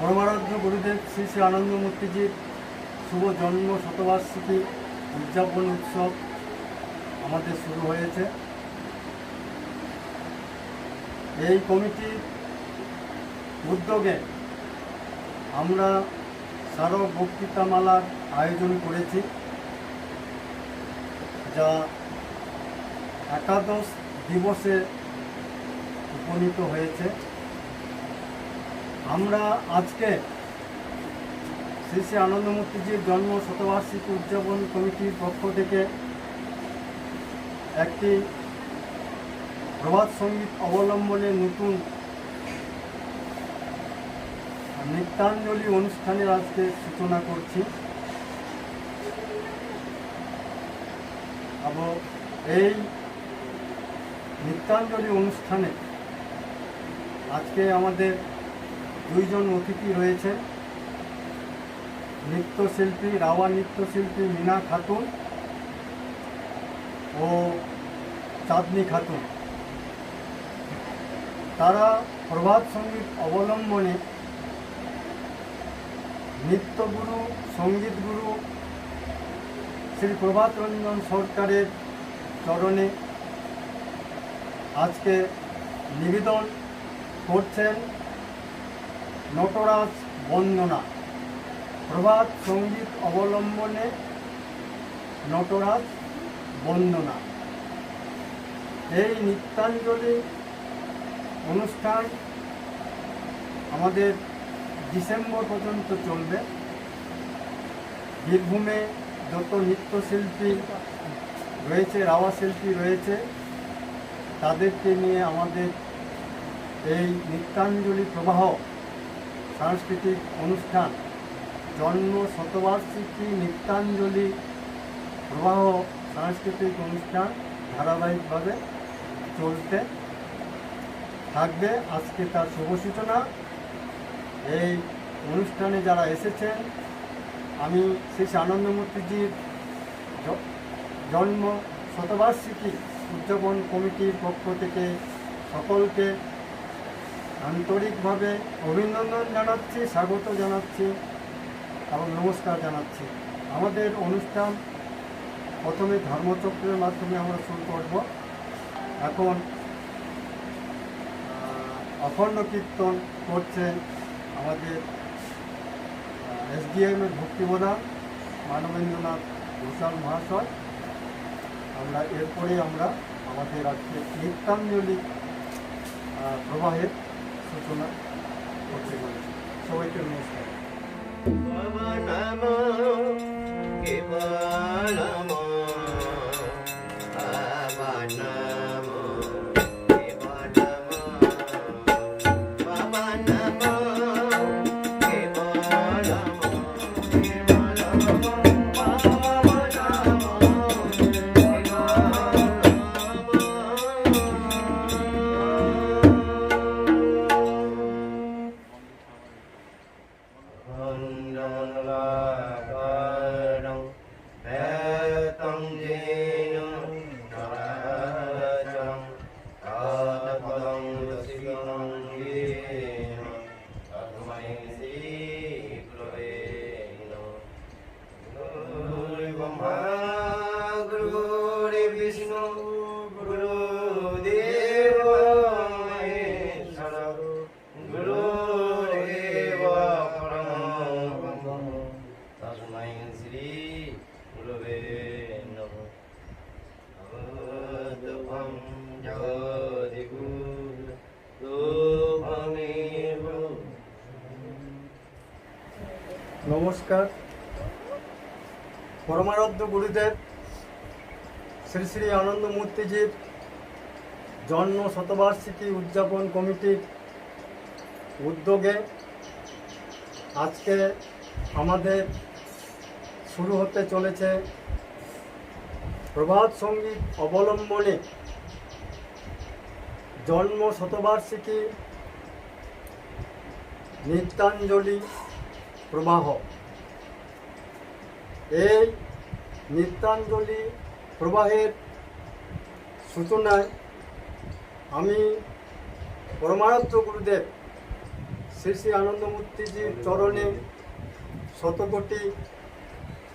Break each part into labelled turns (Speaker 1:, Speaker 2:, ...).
Speaker 1: পরমারাধ্য গুরুদেব শ্রী শ্রী আনন্দমূর্তিজির শুভ জন্ম শতবার্ষিকী উদযাপন উৎসব আমাদের শুরু হয়েছে। এই কমিটির উদ্যোগে আমরা স্মারক বক্তৃতামালার আয়োজন করেছি, যা একাদশ দিবসে উপনীত হয়েছে। আমরা আজকে শ্রী শ্রী আনন্দমূর্তিজির জন্ম শতবার্ষিকী উদযাপন কমিটির পক্ষ থেকে একটি প্রভাত সঙ্গীত অবলম্বনে নতুন নৃত্যাঞ্জলি অনুষ্ঠানের আজকে সূচনা করছি। এবং এই নৃত্যাঞ্জলি অনুষ্ঠানে আজকে আমাদের দুইজন অতিথি রয়েছে, নৃত্যশিল্পী রাওয়া নৃত্যশিল্পী মিনা খাতুন ও চাঁদনি খাতুন। তারা প্রভাত সঙ্গীত অবলম্বনে নৃত্যগুরু সঙ্গীতগুরু শ্রী প্রভাত রঞ্জন সরকারের চরণে আজকে নিবেদন করছেন নটরাজ বন্দনা। প্রভাত সঙ্গীত অবলম্বনে নটরাজ বন্দনা। এই নৃত্যাঞ্জলি অনুষ্ঠান আমাদের ডিসেম্বর পর্যন্ত চলবে। বীরভূমে যত নৃত্যশিল্পী রয়েছে, রাওয়া শিল্পী রয়েছে, তাদেরকে নিয়ে আমাদের এই নৃত্যাঞ্জলি প্রবাহ সাংস্কৃতিক অনুষ্ঠান জন্ম শতবার্ষিকী নৃত্যাঞ্জলি প্রবাহ সাংস্কৃতিক অনুষ্ঠান ধারাবাহিকভাবে চলতে থাকবে। আজকে তার শুভ সূচনা। এই অনুষ্ঠানে যারা এসেছেন, আমি শ্রী শ্রী আনন্দমূর্তিজির জন্ম শতবার্ষিকী উদযাপন কমিটির পক্ষ থেকে সকলকে আন্তরিকভাবে অভিনন্দন জানাচ্ছি, স্বাগত জানাচ্ছি এবং নমস্কার জানাচ্ছি। আমাদের অনুষ্ঠান প্রথমে ধর্মচক্রের মাধ্যমে আমরা শুরু করব। এখন অখণ্ড কীর্তন করছেন আমাদের এসডিএমের ভক্তিপ্রধান মানবেন্দ্রনাথ ঘোষাল মহাশয়। এরপরে আমরা আমাদের আজকে নৃত্যাঞ্জলি প্রবাহের সূচনা করতে চলেছি। সবাইকে নমস্কার। নমস্কার। পরমারাধ্য গুরুদেব শ্রী শ্রী আনন্দমূর্তিজির জন্ম শতবার্ষিকী উদযাপন কমিটির উদ্যোগে আজকে আমাদের শুরু হতে চলেছে প্রভাত সঙ্গীত অবলম্বনে জন্ম শতবার্ষিকী নৃত্যাঞ্জলি প্রবাহ। এই নৃত্যাঞ্জলি প্রবাহের সূচনায় আমি পরমারাধ্য গুরুদেব শ্রী শ্রী শ্রী আনন্দমূর্তিজির চরণে শতকোটি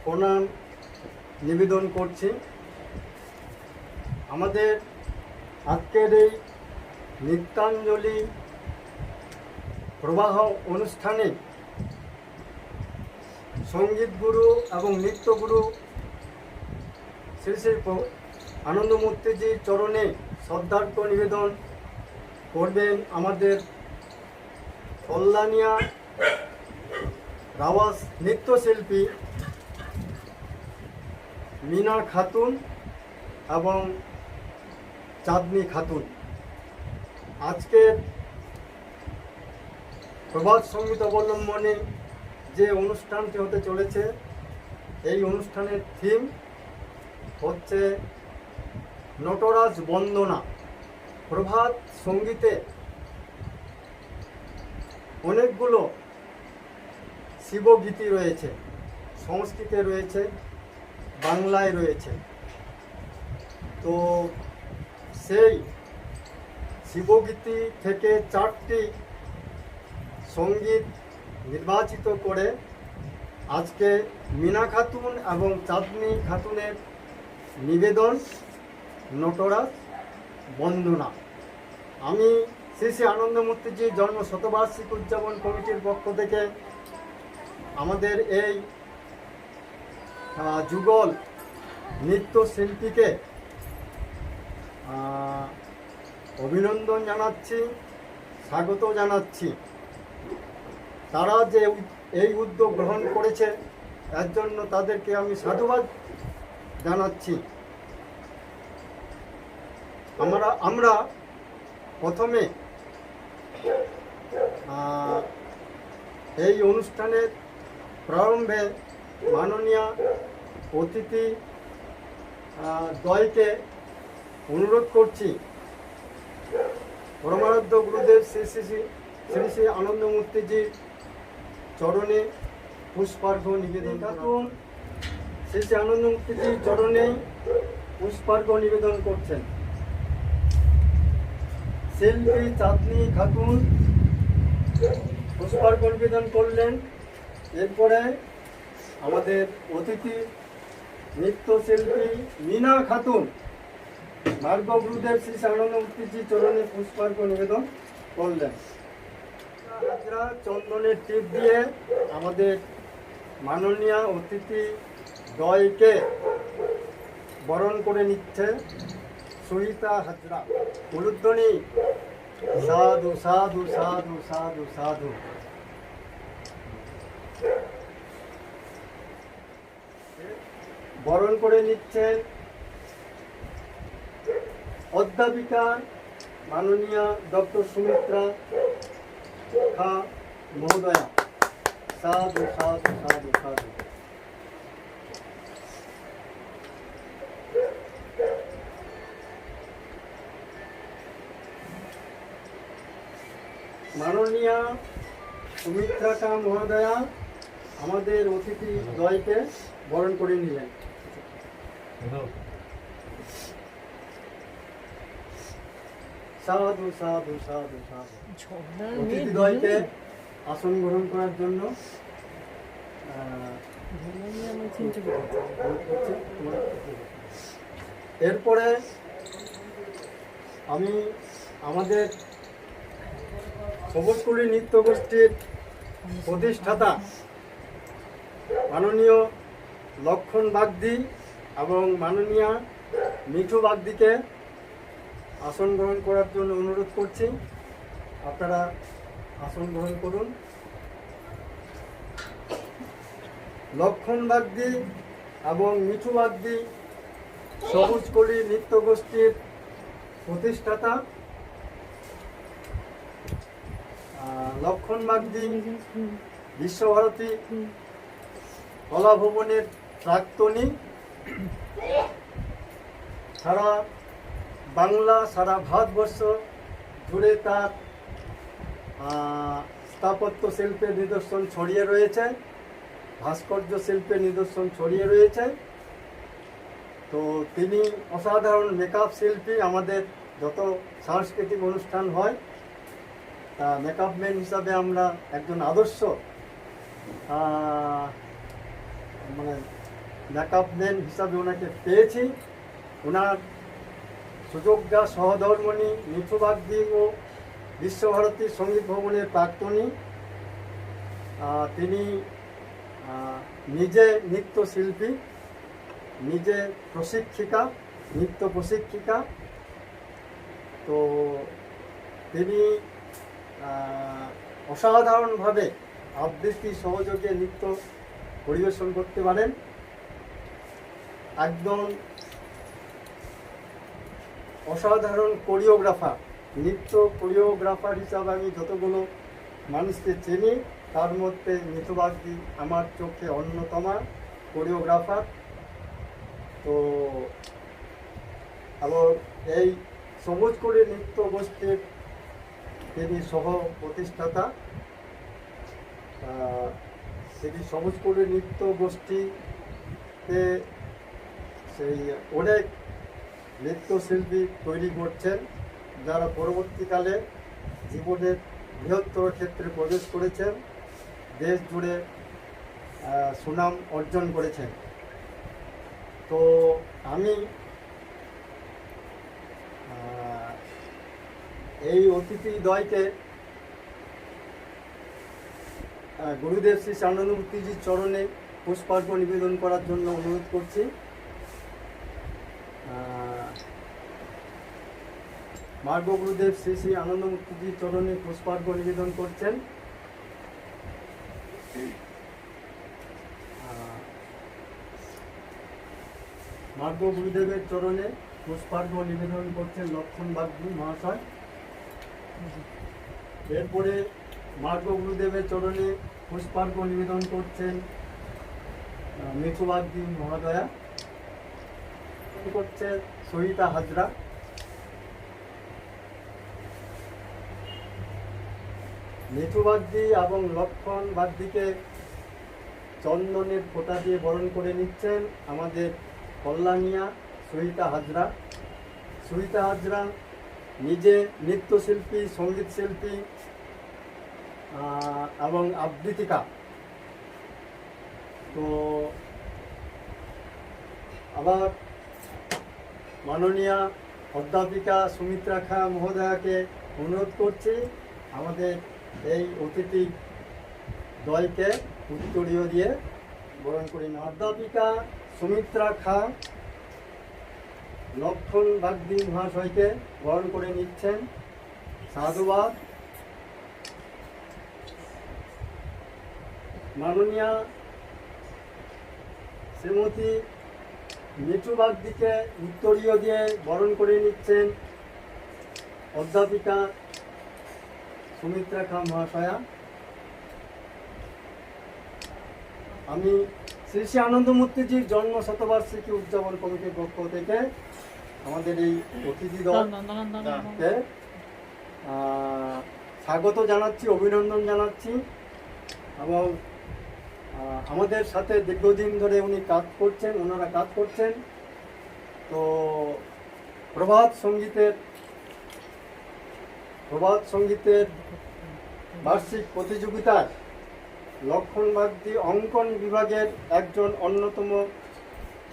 Speaker 1: প্রণাম নিবেদন করছি। আমাদের আজকের এই নৃত্যাঞ্জলি প্রবাহ অনুষ্ঠানে সঙ্গীত গুরু এবং নৃত্যগুরু শ্রী শ্রী আনন্দমূর্তিজির চরণে শ্রদ্ধার্ঘ্য নিবেদন করবেন আমাদের কল্যাণিয়া রাওয়াস নৃত্যশিল্পী মিনা খাতুন এবং চাঁদনি খাতুন। আজকের প্রভাত সঙ্গীত অবলম্বনে যে অনুষ্ঠানটি হতে চলেছে, এই অনুষ্ঠানের থিম হচ্ছে নটরাজ বন্দনা। প্রভাত সঙ্গীতে অনেকগুলো শিবগীতি রয়েছে, সংস্কৃতে রয়েছে, বাংলায় রয়েছে। তো সেই শিবগীতি থেকে 4টি সঙ্গীত নির্বাচিত করে আজকে মিনা খাতুন এবং চাঁদনি খাতুনের নিবেদন নটরাজ বন্দনা। আমি শ্রী শ্রী আনন্দমূর্তিজির জন্ম শতবার্ষিকী উদযাপন কমিটির পক্ষ থেকে আমাদের এই যুগল নৃত্যশিল্পীকে অভিনন্দন জানাচ্ছি, স্বাগত জানাচ্ছি। তারা যে এই উদ্যোগ গ্রহণ করেছে এর জন্য তাদেরকে আমি সাধুবাদ জানাচ্ছি। আমরা প্রথমে এই অনুষ্ঠানের প্রারম্ভে মাননীয় অতিথি দ্বয়কে অনুরোধ করছি পরমারাধ্য গুরুদেব শ্রী শ্রী আনন্দমূর্তিজির চরণে পুষ্পার্ঘ্য নিবেদন করুন। শ্রী শ্রী আনন্দমূর্তিজির চরণে পুষ্পার্ঘ্য নিবেদন করছেন শিল্পী চাঁদনি খাতুন। পুষ্পার্ঘ্য নিবেদন করলেন। এরপরে আমাদের অতিথি নৃত্যশিল্পী মিনা খাতুন মার্গ গুরুদেব শ্রী শ্রী আনন্দমূর্তিজির চরণে পুষ্পার্ঘ্য নিবেদন করলেন। হাজরা চন্দনের টিপ দিয়ে আমাদের মাননীয় অতিথি দ্বয়কে বরণ করে নিচ্ছে সুহিতা হাজরা। উলুধ্বনি সাধু সাধু সাধু সাধু সাধু। বরণ করে নিচ্ছেন অধ্যাপিকা মাননীয় ডক্টর সুমিত্রা খা মহোদয়া। সাধু সাধু সাধু সাধু। মাননীয় সুমিত্রা খা মহোদয়া আমাদের অতিথি দ্বয়কে বরণ করে নিলেন। সাধু সাধু সাধু সাধু। অতিথিদ্বয়কে আসন গ্রহণ করার জন্য এরপরে আমি আমাদের সবুজকুড়ি নৃত্য গোষ্ঠীর প্রতিষ্ঠাতা মাননীয় লক্ষণ বাগদি এবং মাননীয় মিঠু বাগদিকে আসন গ্রহণ করার জন্য অনুরোধ করছি। আপনারা আসন গ্রহণ করুন। লক্ষণ বাগদি এবং মিঠু বাগদি সবুজকলি নৃত্য গোষ্ঠীর প্রতিষ্ঠাতা। লক্ষণ বাগদি বিশ্বভারতী কলা ভবনের প্রাক্তনী। সারা বাংলা, সারা ভারতবর্ষ জুড়ে তার স্থাপত্য শিল্পের নিদর্শন ছড়িয়ে রয়েছে, ভাস্কর্য শিল্পের নিদর্শন ছড়িয়ে রয়েছে। তো তিনি অসাধারণ মেকআপ শিল্পী। আমাদের যত সাংস্কৃতিক অনুষ্ঠান হয় মেকআপ ম্যান হিসাবে আমরা একজন আদর্শ মানে মেকআপ ম্যান হিসাবে ওনাকে পেয়েছি। ওনার সুযোগ্যা সহধর্মণী মিঠু বাগদি ও বিশ্বভারতী সঙ্গীত ভবনের প্রাক্তনী। তিনি নিজে নৃত্যশিল্পী, নিজে প্রশিক্ষিকা, নৃত্য প্রশিক্ষিকা। তো তিনি অসাধারণভাবে আবৃত্তি সহযোগে নৃত্য পরিবেশন করতে পারেন। একদম অসাধারণ কোরিওগ্রাফার, নৃত্য কোরিওগ্রাফার হিসাবে আমি যতগুলো মানুষকে চিনি তার মধ্যে মিঠু বাগদি আমার চোখে অন্যতম কোরিওগ্রাফার। তো এবং এই সবুজ করে নৃত্য গোষ্ঠীর তিনি সহ প্রতিষ্ঠাতা। তিনি সবুজ করে নৃত্য গোষ্ঠীতে সেই অনেক নৃত্যশিল্পী তৈরি করছেন, যারা পরবর্তীকালে জীবনের বৃহত্তর ক্ষেত্রে প্রবেশ করেছেন, দেশ জুড়ে সুনাম অর্জন করেছেন। তো আমি এই অতিথি দ্বয়কে গুরুদেব শ্রী আনন্দমূর্তিজির চরণে পুষ্পার্ঘ নিবেদন করার জন্য অনুরোধ করছি। মার্গ গুরুদেব শ্রী শ্রী আনন্দমূর্তিজির চরণে পুষ্পার্ঘ নিবেদন করছেন। মার্গ গুরুদেবের চরণে পুষ্পার্ঘ নিবেদন করছেন লক্ষণ বাগদি মহাশয়। এরপরে মার্গ গুরুদেবের চরণে পুষ্পার্ঘ নিবেদন করছেন মিঠু বাগদি মহোদয়া, করছে সহিতা হাজরা। মিঠু বাগদি এবং লক্ষণ বাগদিকে চন্দনের ফোঁটা দিয়ে বরণ করে নিচ্ছেন আমাদের কল্যাণিয়া সহিতা হাজরা। সহিতা হাজরা নিজে নৃত্যশিল্পী, সঙ্গীত শিল্পী এবং আবৃত্তিকা। তো আবার মাননীয়া অধ্যাপিকা সুমিত্রা খা মহোদয়াকে অনুরোধ করছি আমাদের এই অতিথি দলকে উত্তরীয় দিয়ে বরণ করে না। অধ্যাপিকা সুমিত্রা খা লক্ষণ বাগদি মহাশয়কে বরণ করে নিচ্ছেন। সাধুবাদ। মাননীয়া শ্রীমতী মিঠু বাগদিকে উত্তরীয় দিয়ে বরণ করে নিচ্ছেন অধ্যাপিকা সুমিত্রা খা মহাশয়া। আমি শ্রী শ্রী আনন্দমূর্তিজির জন্ম শতবার্ষিকী উদযাপন কমিটির পক্ষ থেকে আমাদের এই অতিথি দলকে স্বাগত জানাচ্ছি, অভিনন্দন জানাচ্ছি। এবং আমাদের সাথে দীর্ঘদিন ধরে ওনারা কাজ করছেন। তো প্রভাত সঙ্গীতের বার্ষিক প্রতিযোগিতায় লক্ষণ বাগদি অঙ্কন বিভাগের একজন অন্যতম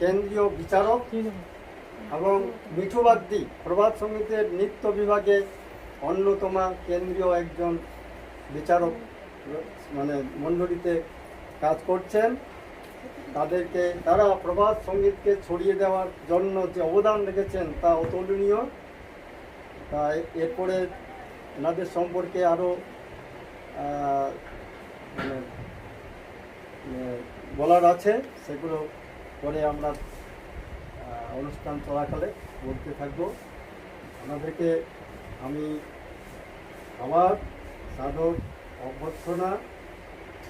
Speaker 1: কেন্দ্রীয় বিচারক এবং মিঠু বাগদি প্রভাত সঙ্গীতের নৃত্য বিভাগে অন্যতম কেন্দ্রীয় একজন বিচারক মানে মণ্ডলীতে কাজ করছেন। তারা প্রভাত সঙ্গীতকে ছড়িয়ে দেওয়ার জন্য যে অবদান রেখেছেন তা অতুলনীয়। তাই এরপরে এনাদের সম্পর্কে আরও বলার আছে, সেগুলো পরে আমরা অনুষ্ঠান চলাকালে বলতে থাকবো। ওনাদেরকে আমি আবার সাদর অভ্যর্থনা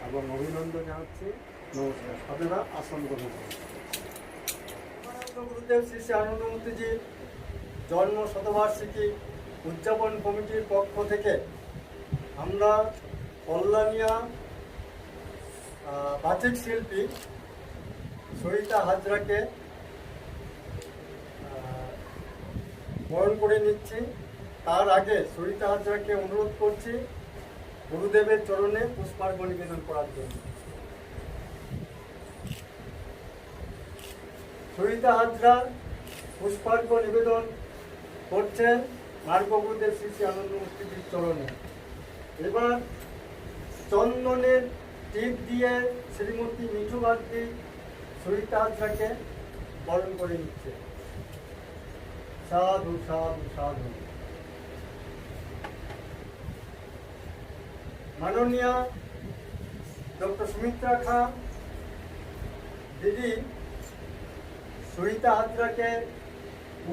Speaker 1: এবং অভিনন্দন জানাচ্ছি। নমস্কার। আপনারা আসন গ্রহণ করুন। গুরুদেব শ্রী শ্রী আনন্দমূর্তিজির জন্ম শতবার্ষিকী উদযাপন কমিটির পক্ষ থেকে আমরা কল্যাণিয়া বাচিক শিল্পী সহিতা হাজরাকে বরণ করে নিচ্ছি। তার আগে সহিতা হাজরাকে অনুরোধ করছি গুরুদেবের চরণে পুষ্পার্ঘ্য নিবেদন করার জন্য। সরিতা হাজরা পুষ্পার্ঘ্য নিবেদন করছেন মার্গ গুরুদেব শ্রী শ্রী আনন্দমূর্তিজির চরণে। এবার চন্দনের টিপ দিয়ে শ্রীমতী মিঠু বাগদি সরিতা হাজরাকে বরণ করে নিচ্ছে। সাধু সাধু সাধু। মাননীয় ডক্টর সুমিত্রা খা দিদি সরিতা হাজরাকে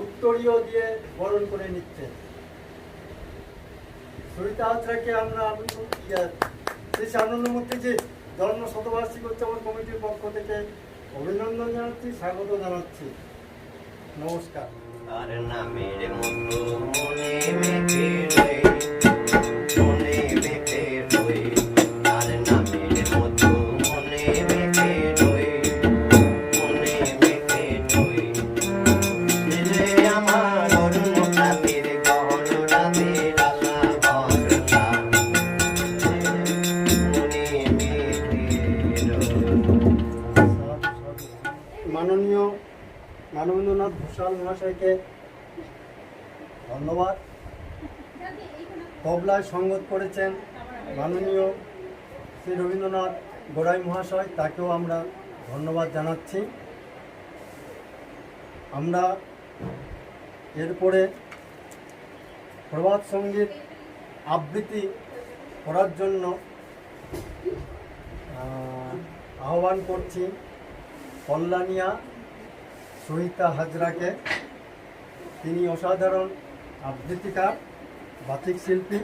Speaker 1: উত্তরীয় দিয়ে বরণ করে নিচ্ছে। সরিতা হাজরাকে আমরা শ্রী আনন্দমূর্তিজি জন্ম শতবার্ষিকী উৎসব কমিটির পক্ষ থেকে অভিনন্দন জানাচ্ছি, স্বাগত জানাচ্ছি। নমস্কার।
Speaker 2: আর নামের মতো মনে মেখে রই, মনে মেখে রই, আর নামের মতো মনে মেখে রই, মনে মেখে রই। দিলে আমার অরুণ রাতের গহন রাতের আশা ভরসা, মনে মেখে রই।
Speaker 1: মাননীয় মানবেন্দ্রনাথ ঘোষাল মহাশয়কে ধন্যবাদ। তবলায় সঙ্গত করেছেন মাননীয় শ্রী রবীন্দ্রনাথ গোড়াই মহাশয়, তাকেও আমরা ধন্যবাদ জানাচ্ছি। আমরা এরপরে প্রভাত সঙ্গীত আবৃত্তি করার জন্য আহ্বান করছি কল্যাণিয়া সরিতা হাজরাকে। তিনি অসাধারণ আবৃত্তিকার, বাচিক শিল্পী।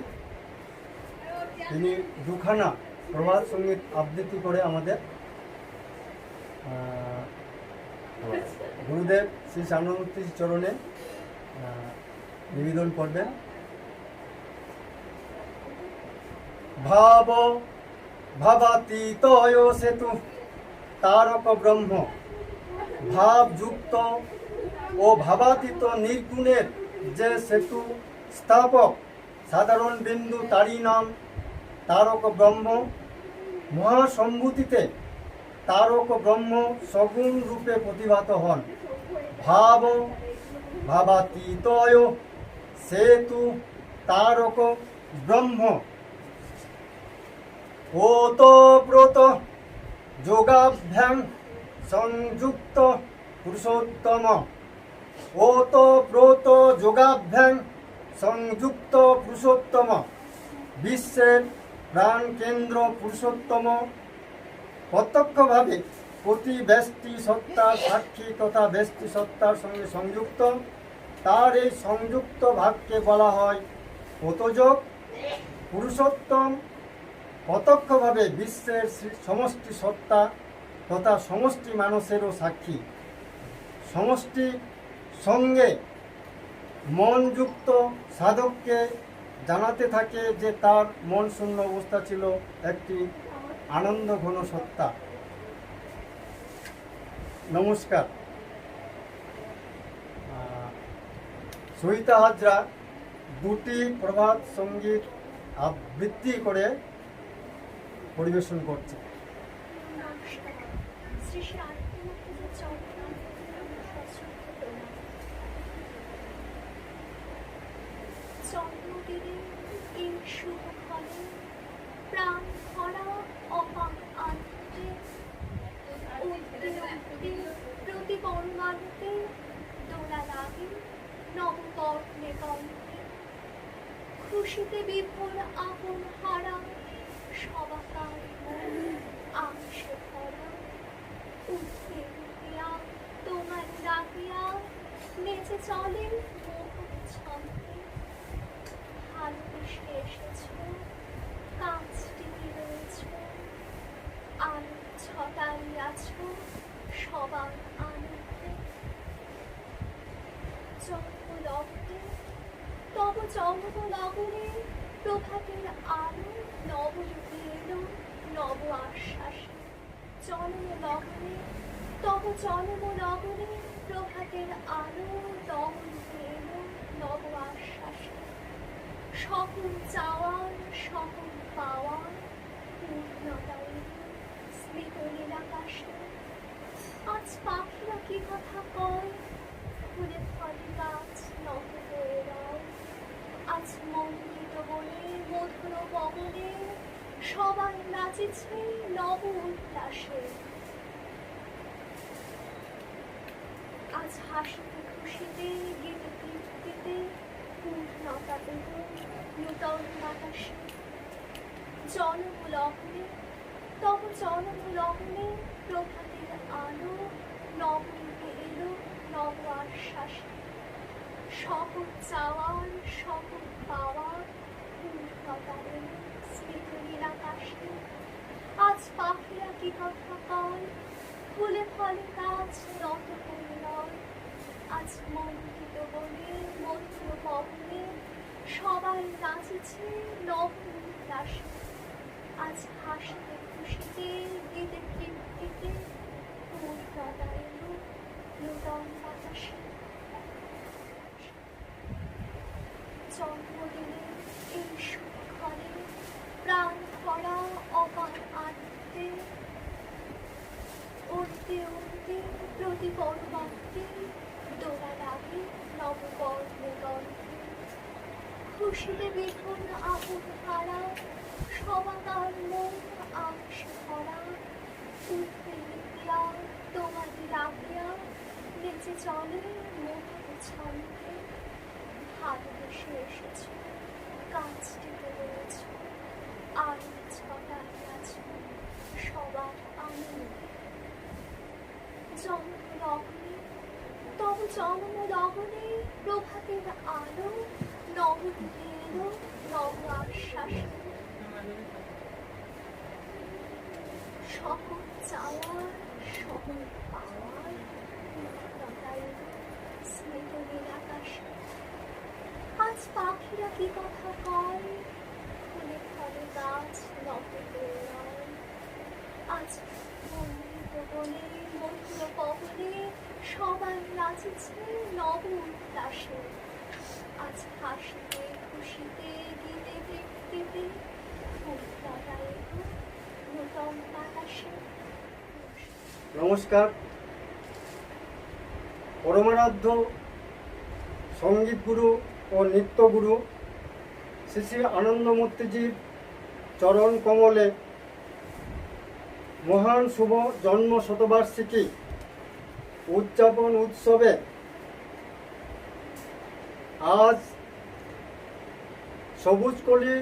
Speaker 1: তিনি দুখানা প্রভাত সঙ্গীত আবৃত্তি করে আমাদের গুরুদেব শ্রী আনন্দমূর্তির চরণে নিবেদন করবেন। ভাব ভাবাতীতয় সেতু তারক ব্রহ্ম, ভাবযুক্ত ও ভাবাতীত নির্গুণের যে সেতু স্থাপক সাধারণ বিন্দু, তারই নাম তারক ব্রহ্ম। মহাসম্ভূতিতে তারক ব্রহ্ম সগুণ রূপে প্রতিভাত হন। ভাব ভাবাতীতয় সেতু তারক ব্রহ্ম, ওতপ্রোত যোগাভ্যাং সংযুক্ত পুরুষোত্তম, ওতপ্রোত যোগাভ্যাং সংযুক্ত পুরুষোত্তম, বিশ্বের প্রাণ কেন্দ্র পুরুষোত্তম, প্রত্যক্ষভাবে প্রতি ব্যষ্টি সত্তার সাক্ষী তথা ব্যষ্টি সত্তার সঙ্গে সংযুক্ত। তার এই সংযুক্ত ভাবকে বলা হয় প্রতযোগ। পুরুষোত্তম প্রত্যক্ষভাবে বিশ্বের সমষ্টি সত্তা তথা সমষ্টি মানুষেরও সাক্ষী। সমষ্টি সঙ্গে মনযুক্ত সাধককে জানাতে থাকে যে তার মন শূন্য অবস্থা ছিল একটি আনন্দ ঘন সত্তা। নমস্কার। সরিতা হাজরা দুটি প্রভাত সঙ্গীত আবৃত্তি করে পরিবেশন করছে।
Speaker 3: জন্মদিনে এই শুভ ফলে প্রাণ ভরা অপার আনন্দে উঠতে উঠতে প্রতি পরমাণুতে দোলা লাগে নবকর্ণে কণ্ঠে। খুশিতে বিভোর আপন হারা সবাকার মন আংশে ভরা। উঠতে উঠিয়া তোমার ডাকিয়া নেচে চলে মোহন ছন্দে। ভালোবেসে এসেছ, কাজটি রয়েছ, আলো ছটাইয়াছ সবার আনন্দে। জন্মলগ্নে তব জন্মলগ্নে প্রভাতের আলো নবরূপে এলো নব আশ্বাসে। জন্মলগ্নে তব জন্মলগ্নে প্রভাতের আলো নবরূপে এলো নব আশ্বাসে। সকল চাওয়ার সকল পাওয়া আশ্বাসে। আজ পাখিরা কি কথা কয়, ফুলে ফলে গাছ নত হয়ে রয়। আজ মন্দিত বনে মধুর পবনে সবাই নাচেছে নব উল্লাসে। আজ হাসিতে খুশিতে গীতে কীর্তিতে পূর্ণতা পেল নূতন বাতাসে। জনমূলগ্নে তব জনমূলগ্নে প্রভাতের আলো নবরূপে এলো নব আশ্বাসে। সকল চাওয়ার সকল পাওয়ার পূর্ণতা এলো স্মৃতির আকাশে। আজ পাখিরা কি কথা কয়, ফুলে ফলে গাছ নত হয়ে রয়। আজ মন্দিত বনে মধুর পবনে সবাই নাচেছে নব উল্লাসে। আজ হাসিতে খুশিতে গীতে কীর্তিতে পূর্ণতা এলো নূতন বাতাসে। জন্মদিনে এই শুভ ঘরে প্রাণ ভরা অপার আনন্দে উঠতে উঠতে প্রতি পর্বতে দোলা লাগে নবকর্ণে গন্ধে। খুশিতে বিধুন আপন হারা সবাকার মন আকাশে ভরা। উঠতে নিতিয়া তোমাকে ডাকিয়া নেচে চলে মধুর ছন্দে। ভালোবেসে এসেছ কাজটিতে রয়েছ আর ছটাইয়াছ সবার আনন্দে। জন্মলগ্নে তব জন্মলগ্নে প্রভাতের আলো নবরূপে এলো নব আশ্বাসে। সকল চাওয়ার সকল পাওয়ার পূর্ণতা এলো স্মৃতির আকাশে। আজ পাখিরা কি কথা কয়, ফুলে ফলে গাছ নত হয়ে রয়। আজ মন্দিত বনে মধুর পবনে সবাই নাচেছে নব উল্লাসে। আজ হাসিতে খুশিতে গীতে কীর্তিতে পূর্ণতা এলো নূতন বাতাসে।
Speaker 1: নমস্কার। পরমারাধ্য সঙ্গীত গুরু ও নৃত্যগুরু শ্রী শ্রী আনন্দমূর্তিজির চরণ কমলে মহান শুভ জন্ম শতবার্ষিকী উদযাপন উৎসবে আজ সবুজকলি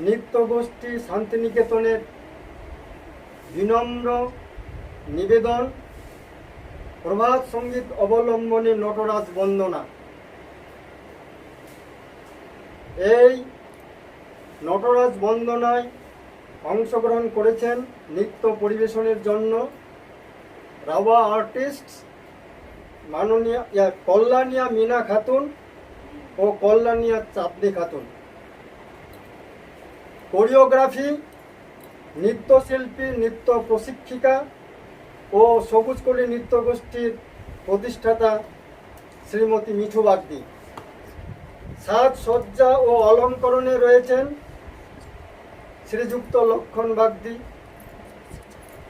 Speaker 1: নৃত্যগোষ্ঠী শান্তিনিকেতনের বিনম্র নিবেদন প্রভাত সঙ্গীত অবলম্বনে নটরাজ বন্দনা। এই নটরাজ বন্দনায় অংশগ্রহণ করেছেন নৃত্য পরিবেশনের জন্য রাওয়া আর্টিস্ট মাননীয় কল্যাণিয়া মিনা খাতুন ও কল্যাণিয়া চাঁদনি খাতুন। কোরিওগ্রাফি নৃত্যশিল্পী নৃত্য প্রশিক্ষিকা ও সবুজকলি নৃত্যগোষ্ঠীর প্রতিষ্ঠাতা শ্রীমতী মিঠু বাগদি। সাজসজ্জা ও অলঙ্করণে রয়েছেন শ্রীযুক্ত লক্ষণ বাগদি।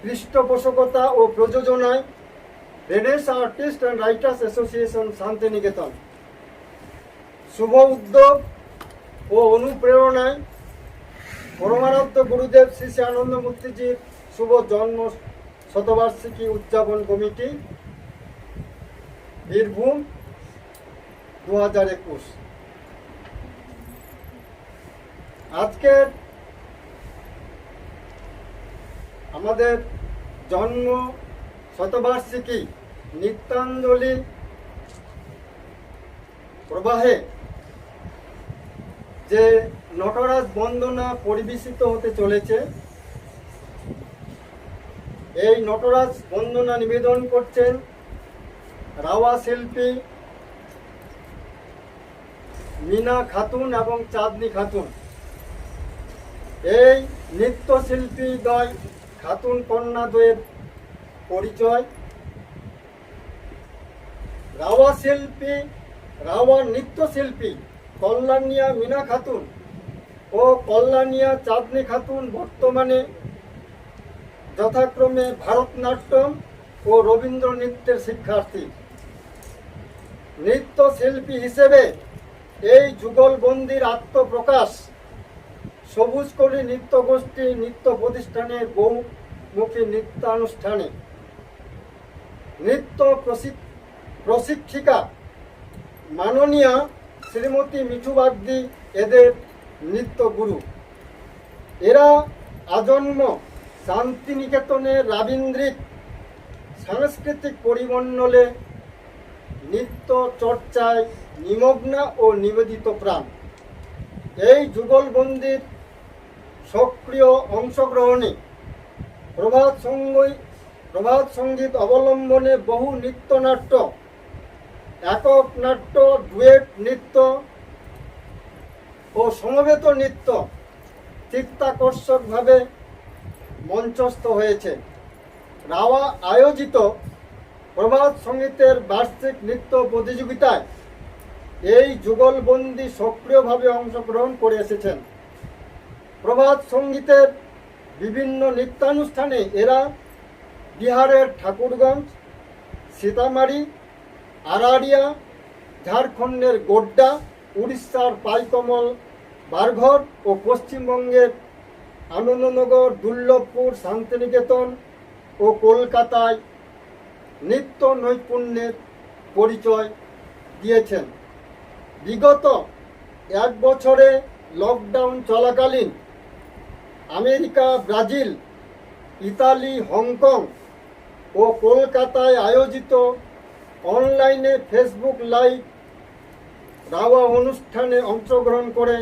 Speaker 1: পৃষ্ঠপোষকতা ও প্রযোজনায় renaissance artist and writers association Santiniketan. শুভ উদ্যোগ ও অনুপ্রেরণায় পরমারাধ্য গুরুদেব শ্রী শ্রী আনন্দমূর্তিজির শুভ জন্ম শতবার্ষিকী উদযাপন কমিটি বীরভূম 2021। আজকের আমাদের জন্ম শতবার্ষিকী নৃত্যাঞ্জলি প্রবাহে যে নটরাজ বন্দনা পরিবেশিত হতে চলেছে, এই নটরাজ বন্দনা নিবেদন করছেন রাওয়া শিল্পী মিনা খাতুন এবং চাঁদনি খাতুন। এই নৃত্যশিল্পী দ্বয় খাতুন কন্যাদ্বয়ের পরিচয়। রাওয়া নৃত্যশিল্পী কল্যাণিয়া মিনা খাতুন ও কল্যাণিয়া চাঁদনি খাতুন বর্তমানে যথাক্রমে ভারতনাট্যম ও রবীন্দ্র নৃত্যের শিক্ষার্থী। নৃত্যশিল্পী হিসেবে এই যুগলবন্দির আত্মপ্রকাশ সবুজকলি নৃত্যগোষ্ঠী নৃত্য প্রতিষ্ঠানের বহুমুখী নৃত্যানুষ্ঠানে নৃত্য প্রশিক্ষিকা মাননীয়া শ্রীমতী মিঠু বাগদি এদের নৃত্যগুরু। এরা আজন্ম শান্তিনিকেতনের রাবীন্দ্রিক সাংস্কৃতিক পরিমণ্ডলে নৃত্য চর্চায় নিমগ্না ও নিবেদিত প্রাণ। এই যুগলবন্দির সক্রিয় অংশগ্রহণে প্রভাত সঙ্গীত অবলম্বনে বহু নৃত্যনাট্য, একক নাট্য, ডুয়েট নৃত্য ও সমবেত নৃত্য চিত্তাকর্ষকভাবে মঞ্চস্থ হয়েছে। রাওয়া আয়োজিত প্রভাত সঙ্গীতের বার্ষিক নৃত্য প্রতিযোগিতায় এই যুগলবন্দি সক্রিয়ভাবে অংশগ্রহণ করে এসেছেন। প্রভাত সঙ্গীতের বিভিন্ন নৃত্যানুষ্ঠানে এরা বিহারের ঠাকুরগঞ্জ, সীতামারি, আরারিয়া, ঝাড়খণ্ডের গোড্ডা, উড়িষ্যার পাইকমল বারঘর ও পশ্চিমবঙ্গের আনন্দনগর, দুর্লভপুর, শান্তিনিকেতন ও কলকাতায় নৃত্য নৈপুণ্যের পরিচয় দিয়েছেন। বিগত এক বছরে লকডাউন চলাকালীন আমেরিকা, ব্রাজিল, ইতালি, হংকং ও কলকাতায় আয়োজিত অনলাইনে ফেসবুক লাইভ রাওয়া অনুষ্ঠানে অংশগ্রহণ করে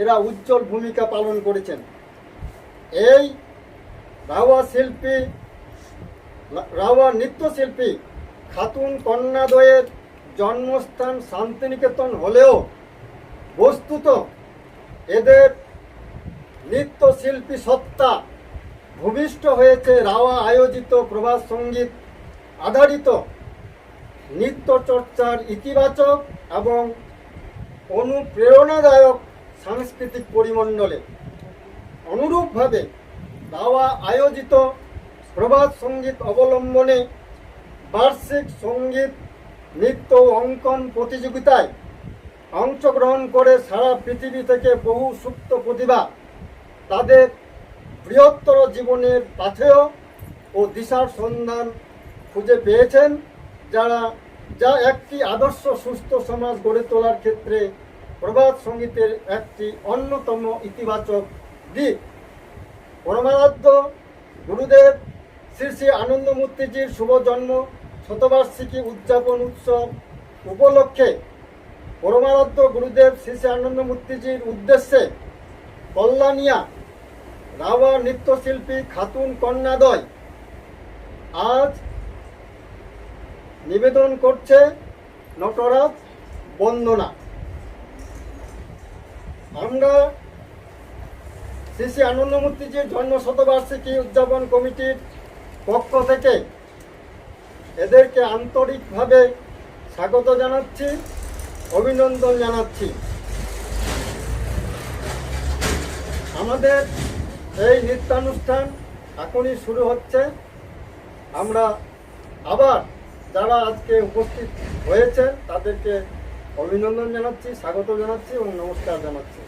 Speaker 1: এরা উজ্জ্বল ভূমিকা পালন করেছেন। এই রাওয়া নৃত্যশিল্পী খাতুন কন্যাদ্বয়ের জন্মস্থান শান্তিনিকেতন হলেও বস্তুত এদের নৃত্যশিল্পী সত্তা ভূমিষ্ঠ হয়েছে রাওয়া আয়োজিত প্রভাত সঙ্গীত আধারিত নৃত্য চর্চার ইতিবাচক এবং অনুপ্রেরণাদায়ক সাংস্কৃতিক পরিমণ্ডলে। অনুরূপভাবে রাওয়া আয়োজিত প্রভাত সঙ্গীত অবলম্বনে বার্ষিক সঙ্গীত নৃত্য অঙ্কন প্রতিযোগিতায় অংশগ্রহণ করে সারা পৃথিবী থেকে বহু সুপ্ত প্রতিভা তাদের বৃহত্তর জীবনের পাথেয় ও দিশার সন্ধান খুঁজে পেয়েছেন, যা একটি আদর্শ সুস্থ সমাজ গড়ে তোলার ক্ষেত্রে প্রভাত সঙ্গীতের একটি অন্যতম ইতিবাচক দিক। পরমারাধ্য গুরুদেব শ্রী শ্রী আনন্দমূর্তিজির শুভ জন্ম শতবার্ষিকী উদযাপন উৎসব উপলক্ষে পরমারাধ্য গুরুদেব শ্রী শ্রী আনন্দমূর্তিজির উদ্দেশ্যে কল্যাণিয়া রাওয়া নৃত্যশিল্পী খাতুন কন্যাদ্বয় আজ নিবেদন করছে নটরাজ বন্দনা। আমরা শ্রী শ্রী আনন্দমূর্তিজির জন্ম শতবার্ষিকী উদযাপন কমিটির পক্ষ থেকে এদেরকে আন্তরিকভাবে স্বাগত জানাচ্ছি, অভিনন্দন জানাচ্ছি। আমাদের এই নৃত্যানুষ্ঠান এখনই শুরু হচ্ছে। আমরা আবার যারা আজকে উপস্থিত হয়েছে তাদেরকে অভিনন্দন জানাচ্ছি, স্বাগত জানাচ্ছি এবং নমস্কার জানাচ্ছি।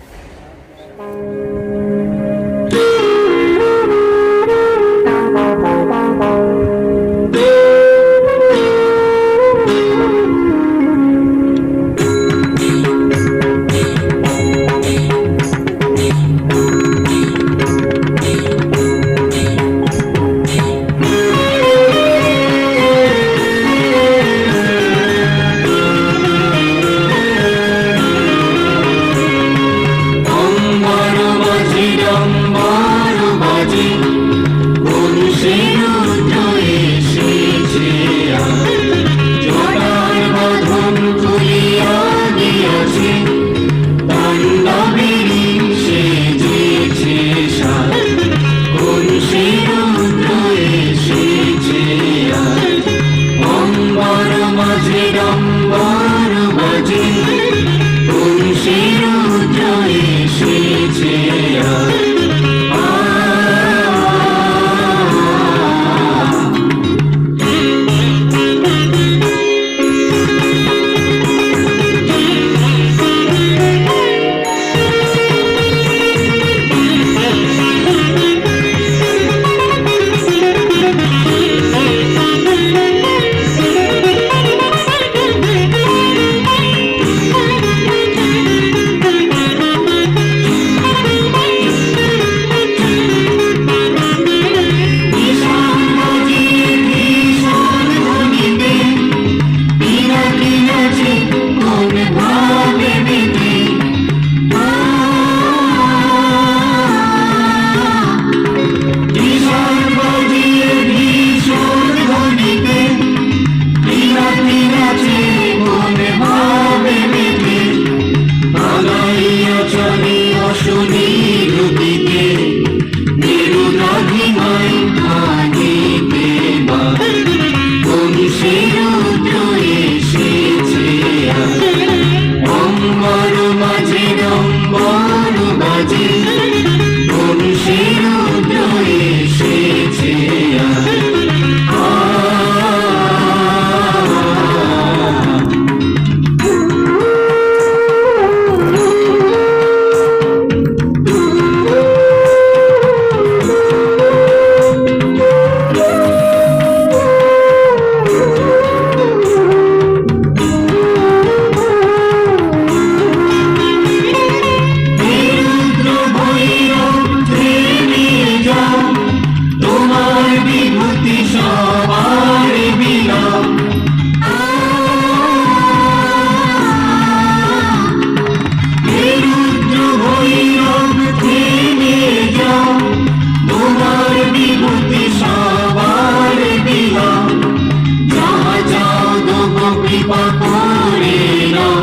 Speaker 4: কৃপা করে নাও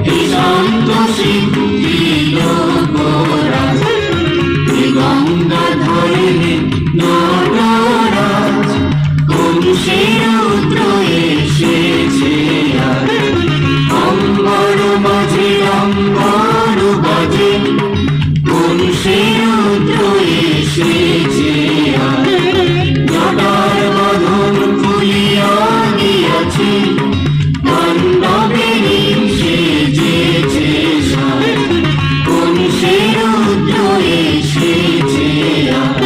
Speaker 4: হে শান্ত সিদ্ধি লোকরাজ, হে গঙ্গাধরে নটরাজ, কংসের রুদ্র এসেছে আজ, অম্বর মাঝে অম্বর বাজে, কংসের রুদ্র এসেছে আজ, জটার বাঁধন খুলিয়া গিয়াছে, তাণ্ডবের সেজেছে সাজ, কংসের রুদ্র এসেছে আজ,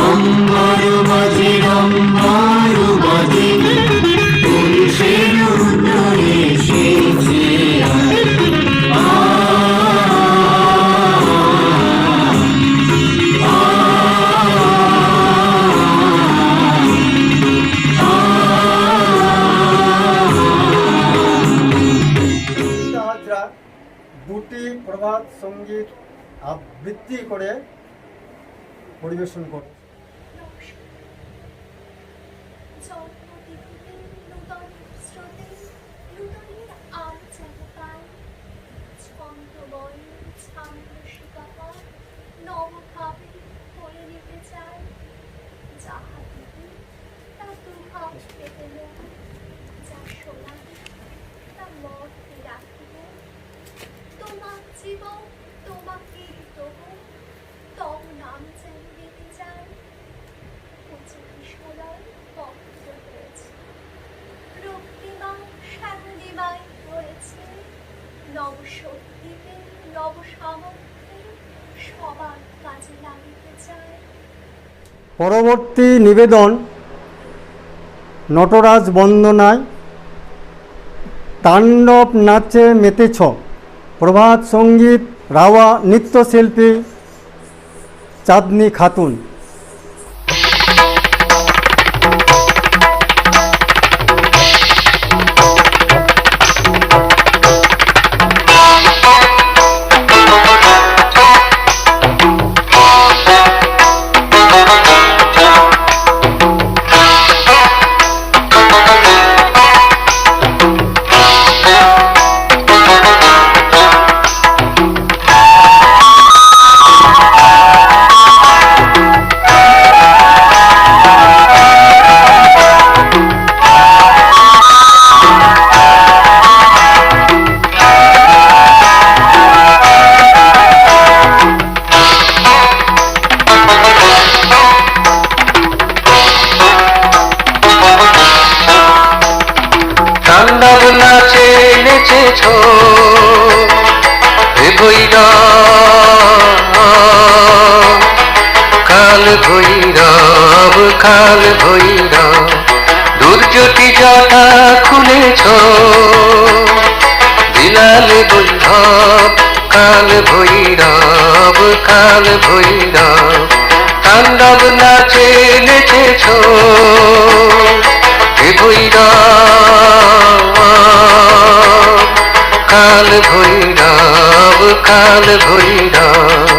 Speaker 4: অম্বর মাঝে অম্বর বাজে, কংসের রুদ্র এসেছে আজ।
Speaker 1: হাজরা দুটি প্রভাত সঙ্গীত আবৃত্তি করে পরিবেশন করে।
Speaker 3: জন্মদিনে নূতন স্রোতে নূতনের আম যেন পায়, ছন্দময় ছান্দ শিকাপর নবভাবে করে নিতে চায়, যাহা দিদি তা দুহাত পেতে লোক, যা শোনাবে তা মর্তে রাখিব, তোমার জীবন তোমাকে তবু তব নাম যেন দিতে চায়, উঁচু কিশোরায় পবিত্র হয়েছে, রক্তিমায় শ্যামলিমায় হয়েছে, নবশক্তিতে নব সামর্থ্যে সবার কাজে লাগিতে চায়।
Speaker 1: পরবর্তী নিবেদন নটরাজ বন্দনায় তাণ্ডব নাচে মেতেছ, প্রভাত সঙ্গীত রাওয়া নৃত্যশিল্পী চাঁদনি খাতুন।
Speaker 2: তাণ্ডব নাচে নেচেছ হে ভৈরব, কাল ভৈরব কাল ভৈরব, দুর্যটি জটা খুলেছ, বিলালে বৈভব কাল ভৈরব কাল ভৈরব, তাণ্ডব নাচে নেচেছ হে ভৈরব, কাল ভৈরব কাল ভৈরব।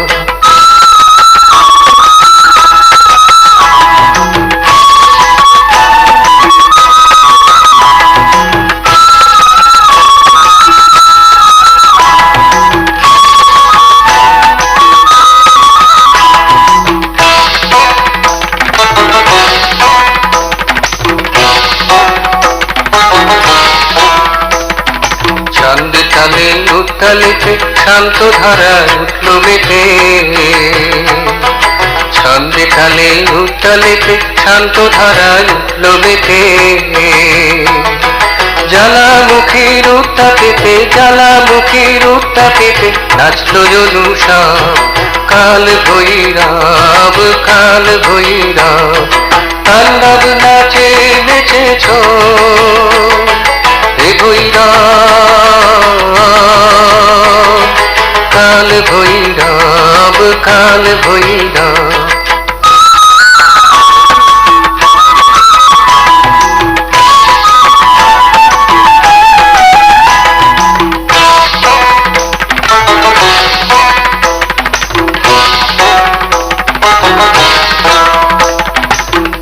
Speaker 2: চাঁদ তালে উত্তালিতে শান্ত ধারা উঠল মেতে, চাঁদ তালে উত্তালিতে শান্ত ধারা উঠল মেতে, জ্বালামুখীর উত্তাপেতে জ্বালামুখীর উত্তাপেতে নাচল জনুষা, কাল ভৈরব কাল ভৈরব, তাণ্ডব নাচে নেচেছ হে ভৈরব, কাল ভৈরব কাল ভৈরব।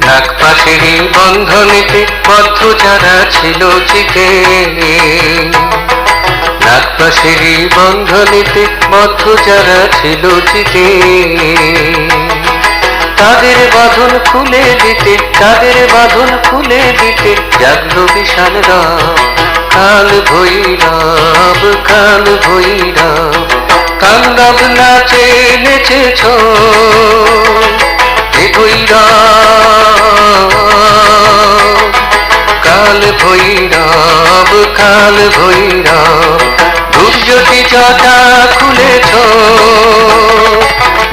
Speaker 2: নাগপাশেরই বন্ধনেতে বদ্ধ যারা ছিল চির থেকে নাগপাশেরই বন্ধনেতে বদ্ধ যারা ছিল জিতে, তাদের বাঁধন খুলে দিতে, তাদের বাঁধন খুলে দিতে জাগলো বিশাল রাত। কাল ভৈরব, কাল ভৈরব, তাণ্ডব নাচে নেচেছ হে ভৈরব। কাল ভৈরব, কাল ভৈরব, দুর্যোটি জটা খুলেছ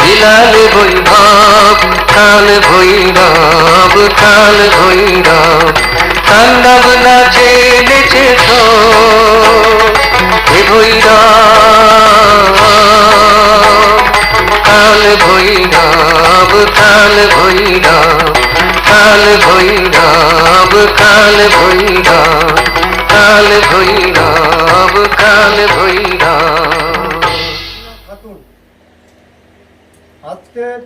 Speaker 2: বিলাল বৈভব। কাল ভৈরব, কাল ভৈরব, তাণ্ডব নাচে নেচেছ হে ভৈরব। কাল ভৈরব, কাল ভৈরব, কাল ভৈরব, কাল ভৈরব, কাল ভৈরব, কাল ভৈরব।
Speaker 1: খাতুন, আজকের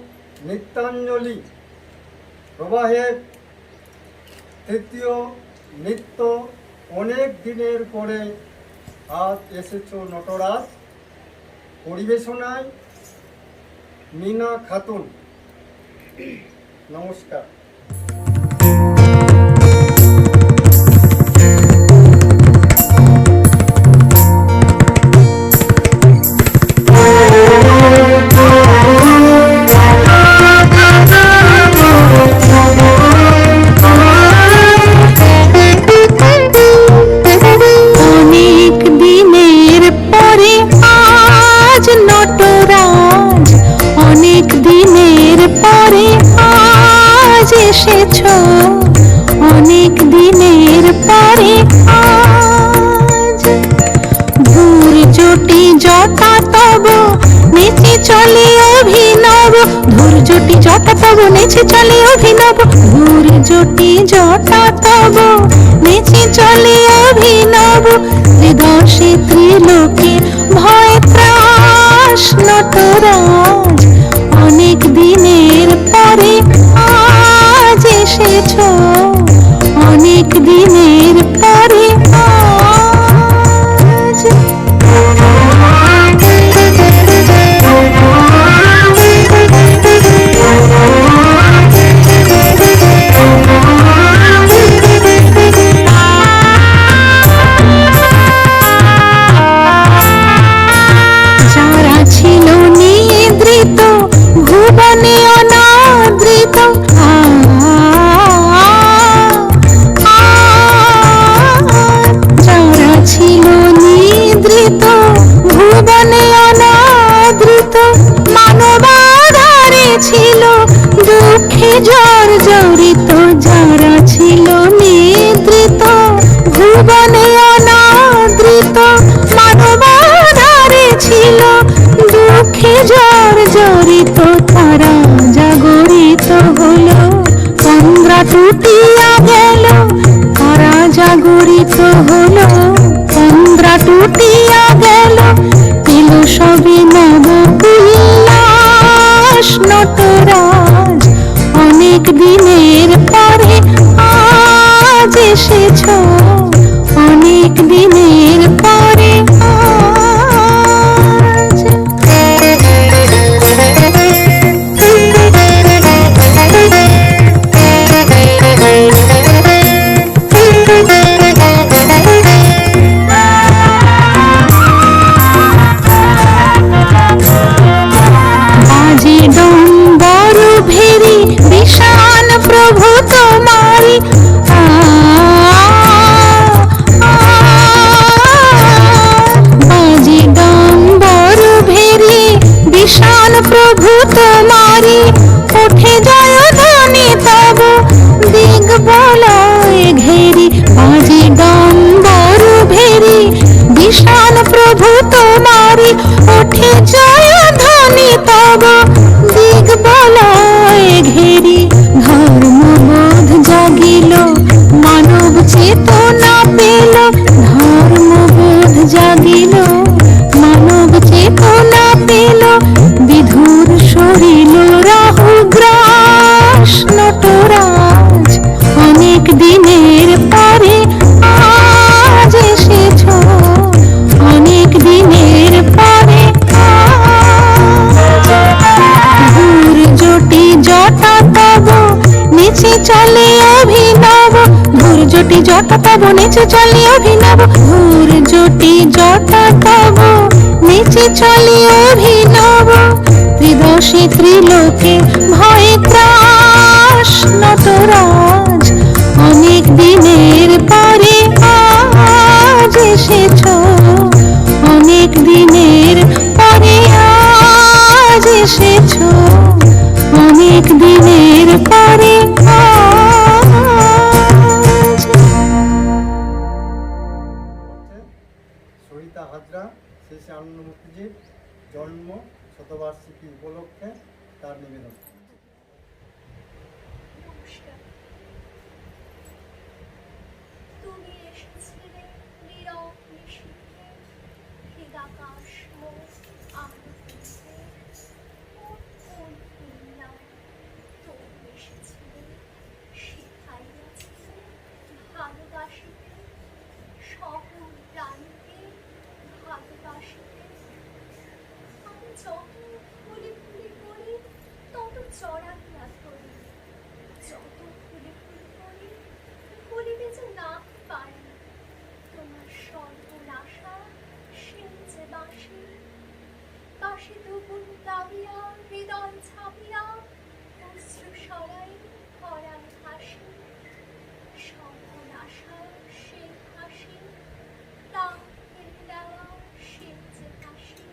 Speaker 1: নৃত্যাঞ্জলি প্রবাহের তৃতীয় নৃত্য অনেক দিনের পরে আজ এসেছো নটরাজ। পরিবেশনায় মিনা খাতুন। নমস্কার।
Speaker 5: অনেক দিনের পরে আজ নটরাজ, অনেক দিনের পরে আজ এসেছো, অনেক দিনের পরে আজ। ধৈর্যটি জটা তব নেচে চলে অভিনব, ধৈর্যটি জটা তব নেচে চলে অভিনব, ধৈর্যটি জটা তব নেচে চলে অভিনব। ত্রিদশে ত্রিলোকে ভয় ত্রাস নটরাজ, অনেক দিনের পরে আজ এসেছো, অনেক দিনের পরে আজ। যারা ছিল নিদ্রিত ভুবনে অনাদৃত, যারা ছিল নিদ্রিত ভুবনে অনাদৃত, মানবাধারে ছিল দুঃখে জর্জরিত। যারা ছিল নিদ্রিত ভুবনে অনাদৃত, মানবাধারে ছিল দুঃখে জর্জরিত, তারা জাগরিত হলো, তন্দ্রা টুটিয়া গেল, তারা জাগরিত হলো, তন্দ্রা টুটিয়া গেল, এলো সবে নব উল্লাস নটরাজ, অনেক দিনের পরে আজ এসেছো, অনেক দিনের পরে আজ। জটা তব নেচে চলি অভিনব ধূর জটি জটা তব নেচে চলি অভিনব ত্রিদশী ত্রিলোকে ভয়ে ত্রাস নটরাজ অনেক দিনের পরে আজ এসেছ অনেক দিনের পরে আজ এসেছ অনেক দিনের পরে আজ
Speaker 1: সরিতা হাজরা শেষে আনন্দ মুখার্জির জন্ম শতবার্ষিকী উপলক্ষে তার নিবেদন।
Speaker 3: নমস্কার। তুমি এসেছিলে নীরব নিশীথে, হৃদাকাশ মোর আলোকিতে। কোন কোন ফুললাম তুমি এসেছিলে, শিখাইয়াছিলে ভালোবাসিতে, সকল প্রাণীকে ভালোবাসিতে। আমি যত ফুলি ফুলি করি তত চড়াইয়া ধরি, যত ফুলি ফুলি করি বলিতে যে না পারি। তোমার সর্বনাশা সেই যে বাঁশি, বাঁশি দুগুণ দাবিয়া হৃদয় ছাপিয়া অশ্রু সরাই ভরাই হাসি। সর্বনাশা সেই হাসি, প্রাণ ফেলে দেওয়া সেই যে হাসি,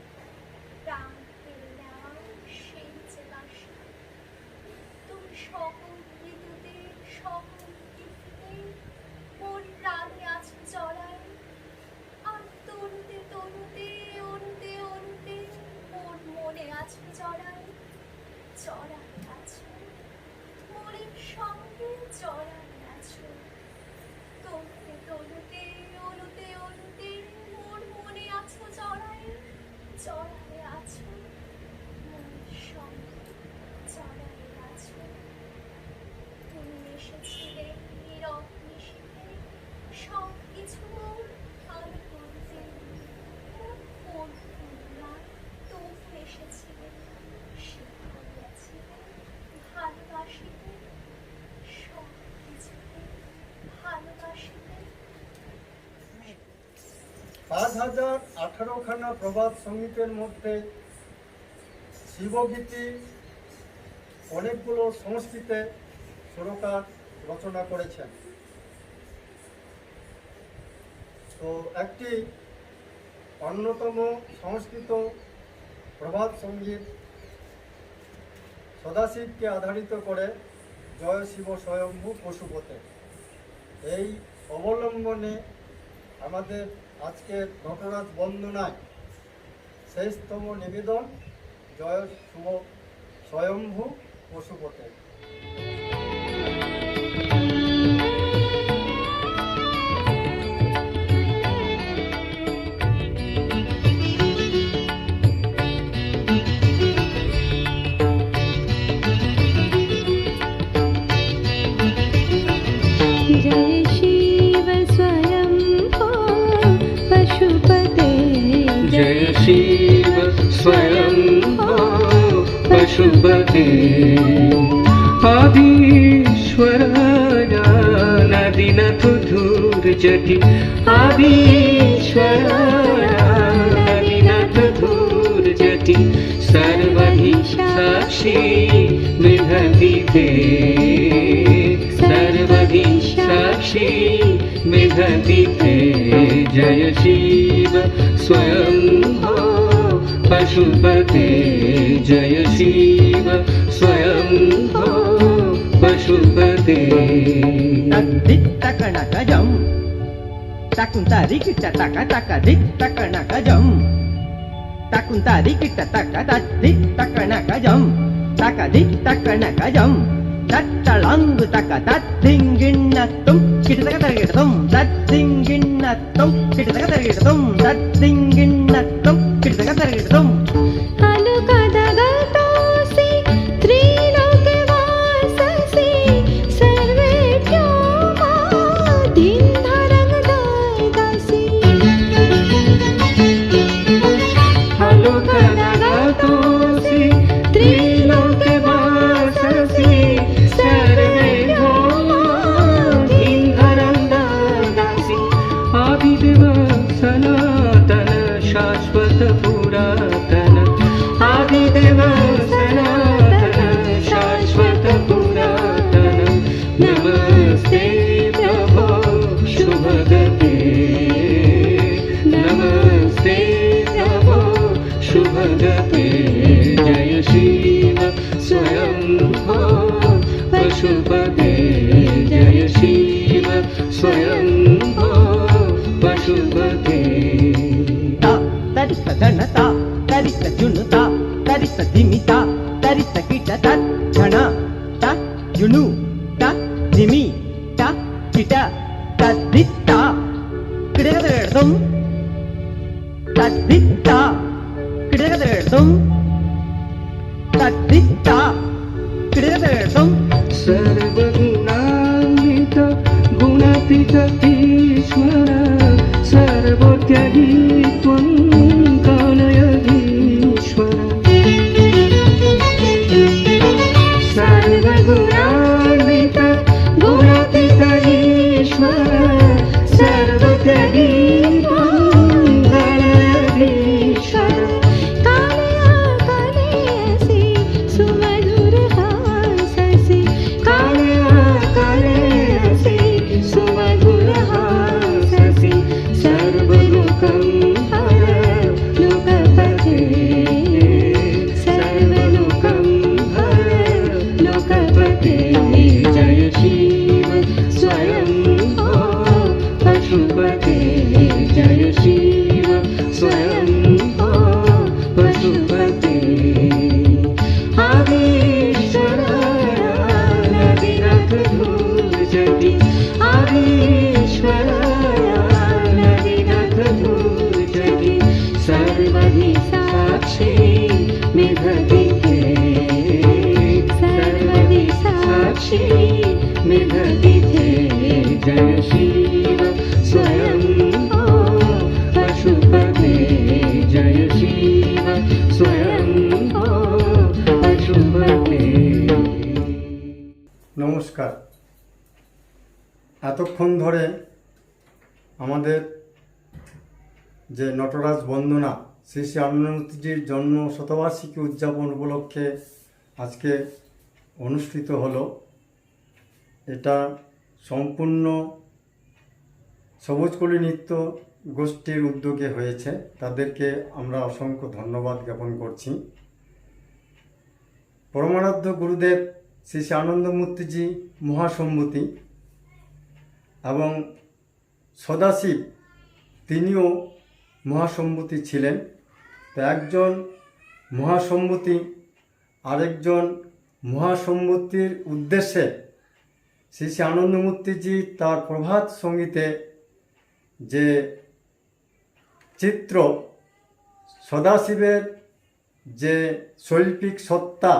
Speaker 3: প্রাণ ফেলে দেওয়া সেই যে বাঁশি। তুমি সকল ঋতুতে সকল তিথিতে মোর প্রাণে আছো জড়াই, আর তরুতে তরুতে অনুতে অনুতে মোর মনে আছো জড়াই। জড়াই আছো মোরের সঙ্গে জড়াই আছো, তরুতে তরুতে অনুতে অনুতে মোর মনে আছো জড়াই। জড়াই আছো মোরের সঙ্গে জড়াই আছো। তুমি এসেছিলে নীরব নিশীথে, সব কিছু মোর ভালো করতে। মোর কোন ফুলরা তুমি এসেছিলে, শিখাইয়াছিলে ভালোবাসিতে, সব কিছুতে ভালোবাসিতে।
Speaker 1: 5018খানা প্রবাদ সঙ্গীতের মধ্যে শিবগীতি অনেকগুলো সংস্কৃতে সুরকার রচনা করেছেন। তো একটি অন্যতম সংস্কৃত প্রবাদ সঙ্গীত সদাশিবকে আধারিত করে জয় শিব স্বয়ম্ভু পশুপতে, এই অবলম্বনে আমাদের আজকের নটরাজ বন্দনায় শেষতম নিবেদন জয় শুভ স্বয়ম্ভু পশুপতে।
Speaker 5: जय शिव स्वयंभो पशुपते
Speaker 2: जय शिव स्वयंभो पशुपते आदिश्वराय नदीनाथ धूर्जटि आदिश्वराय नदीनाथ धूर्जटि सर्वधि साक्षी विधति ते सर्वधि साक्षी विधति ते जय शिव स्वयंभो पशुपते जय Shiv Swayambho पशुपते
Speaker 6: dik takana jam takun tarik kita taka dik takana jam takun tarik kita taka dik takana jam taka dik takana jam tattalang taka taddinginnatum kita taka tarigatum taddinginnatum kita taka tarigatum taddinginnatum kita taka tarigatum
Speaker 5: अनुकदगतोऽसि त्रिलोके वाससि सर्वेभ्यो मादिन्धरं ददासि
Speaker 2: अनुकदगतोऽसि त्रिलोके वाससि सर्वेभ्यो मादिन्धरं शाश्वत पुरातन आदिदेव सनातन शाश्वत पुरातन नमस्ते प्रभो शुभगते नमस्ते प्रभो शुभगते जय शिव स्वयंभो पशुपते जय शिव स्वयंभो पशुपते
Speaker 6: ता तरित गणता तरित जुनुता तरित धिमिता तरित कीट तत् गण तत् जुनु तत् धिमि तत् कीट तद्धित्ता किडगदर्दुम तद्धित्ता किडगदर्दुम तद्धित्ता किडगदर्दुम
Speaker 2: सर्वगुणान्वित गुणातीत ईश्वर सर्वत्यागी त्वं कालयधीश्वर सर्वगुणान्वित गुणातीत ईश्वर सर्वत्यागी त्वं कालयधीश्वर
Speaker 5: कालया कालयसि सुमधुर हाससि
Speaker 2: कालया कालयसि सुमधुर हाससि सर्वलोकं हर लोकपते सर्वलोकं हर लोकपते जय शिव स्वयंभो पशुपते जय शिव स्वयंभो पशुपते आदिश्वर नदीनाथ धूर्जटि आदिश्वर नदीनाथ धूर्जटि सर्वधि साक्षी मेघदिते सर्वधि साक्षी मेघदिते जय शिव स्वयंभो पशुपते जय शिव स्वयंभो पशुपते
Speaker 1: নমস্কার। এতক্ষণ ধরে আমাদের যে নটরাজ বন্দনা শ্রী শ্রী আনন্দমূর্তিজির জন্ম শতবার্ষিকী উদযাপন উপলক্ষে আজকে অনুষ্ঠিত হলো। এটা সম্পূর্ণ সবুজকলি নৃত্য গোষ্ঠীর উদ্যোগে হয়েছে, তাদেরকে আমরা অসংখ্য ধন্যবাদ জ্ঞাপন করছি। পরমারাধ্য গুরুদেব শ্রী শ্রী আনন্দমূর্তিজি মহাসম্মতি এবং সদাশিব তিনিও মহাসম্মতি ছিলেন। তো একজন মহাসম্মতি আরেকজন মহাসম্মতির উদ্দেশ্যে শ্রী শ্রী আনন্দমূর্তিজি তার প্রভাত সঙ্গীতে যে চিত্র সদাশিবের যে শৈল্পিক সত্তা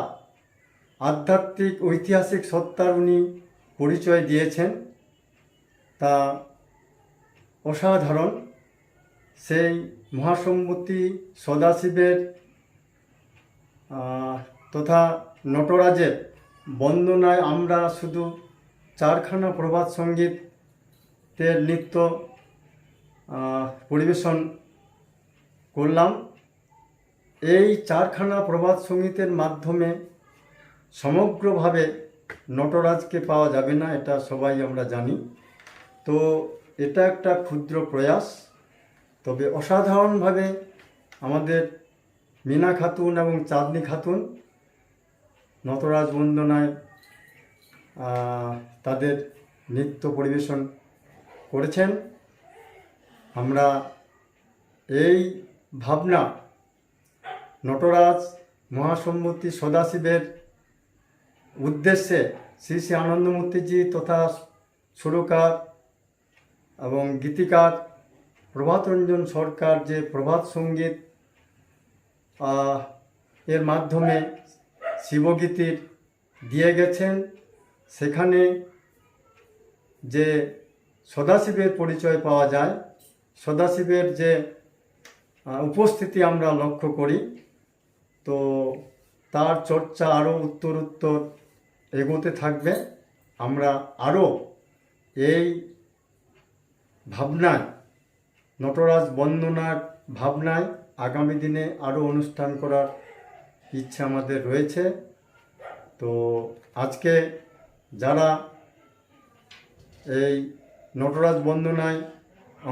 Speaker 1: আধ্যাত্মিক ঐতিহাসিক সত্তার উনি পরিচয় দিয়েছেন তা অসাধারণ। সেই মহাসম্মতি সদাশিবের তথা নটরাজের বন্দনায় আমরা শুধু চারখানা প্রভাত সঙ্গীতের নৃত্য পরিবেশন করলাম। এই চারখানা প্রভাত সঙ্গীতের মাধ্যমে সমগ্রভাবে নটরাজকে পাওয়া যাবে না, এটা সবাই আমরা জানি। তো এটা একটা ক্ষুদ্র প্রয়াস, তবে অসাধারণভাবে আমাদের মিনা খাতুন এবং চাঁদনি খাতুন নটরাজ বন্দনায় তাদের নৃত্য পরিবেশন করেছেন। আমরা এই ভাবনা নটরাজ মহাসম্মতি সদাশিবের উদ্দেশ্যে শ্রী শ্রী আনন্দমূর্তিজি তথা সুরকার এবং গীতিকার প্রভাতরঞ্জন সরকার যে প্রভাত সঙ্গীত এর মাধ্যমে শিবগীতির দিয়ে গেছেন, সেখানে যে সদাশিবের পরিচয় পাওয়া যায়, সদাশিবের যে উপস্থিতি আমরা লক্ষ্য করি, তো তার চর্চা আরও উত্তরোত্তর এগোতে থাকবে। আমরা আরও এই ভাবনায় নটরাজ বন্দনার ভাবনায় আগামী দিনে আরও অনুষ্ঠান করার ইচ্ছা আমাদের রয়েছে। তো আজকে যারা এই নটরাজ বন্দনায়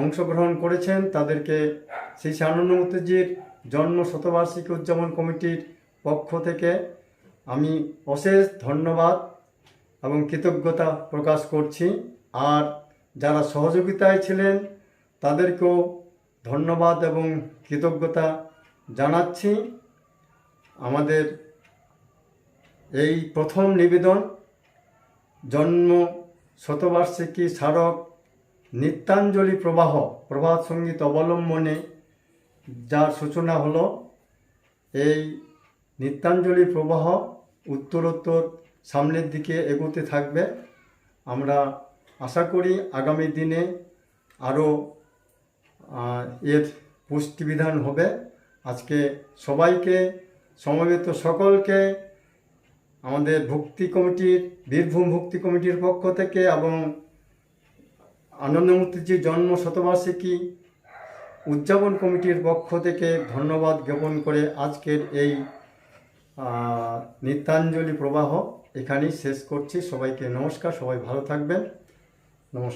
Speaker 1: অংশগ্রহণ করেছেন তাদেরকে শ্রী আনন্দমূর্তিজির জন্ম শতবার্ষিকী উদযাপন কমিটির পক্ষ থেকে আমি অশেষ ধন্যবাদ এবং কৃতজ্ঞতা প্রকাশ করছি। আর যারা সহযোগিতায় ছিলেন তাদেরকেও ধন্যবাদ এবং কৃতজ্ঞতা জানাচ্ছি। আমাদের এই প্রথম নিবেদন জন্ম শতবার্ষিকী স্মারক নিত্যাঞ্জলি প্রবাহ প্রভাত সঙ্গীত অবলম্বনে যার সূচনা হলো, এই নিত্যাঞ্জলি প্রবাহ উত্তরোত্তর সামনের দিকে এগোতে থাকবে। আমরা আশা করি আগামী দিনে আরও এর পুষ্টিবিধান হবে। আজকে সবাইকে, সমবেত সকলকে আমাদের ভক্তি কমিটির, বীরভূম ভক্তি কমিটির পক্ষ থেকে এবং আনন্দমূর্তিজির জন্ম শতবার্ষিকী উদযাপন কমিটির পক্ষ থেকে ধন্যবাদ জ্ঞাপন করে আজকের এই নিত্যাঞ্জলি প্রবাহ এখানেই শেষ করছি। সবাইকে নমস্কার, সবাই ভালো থাকবেন। নমস্কার।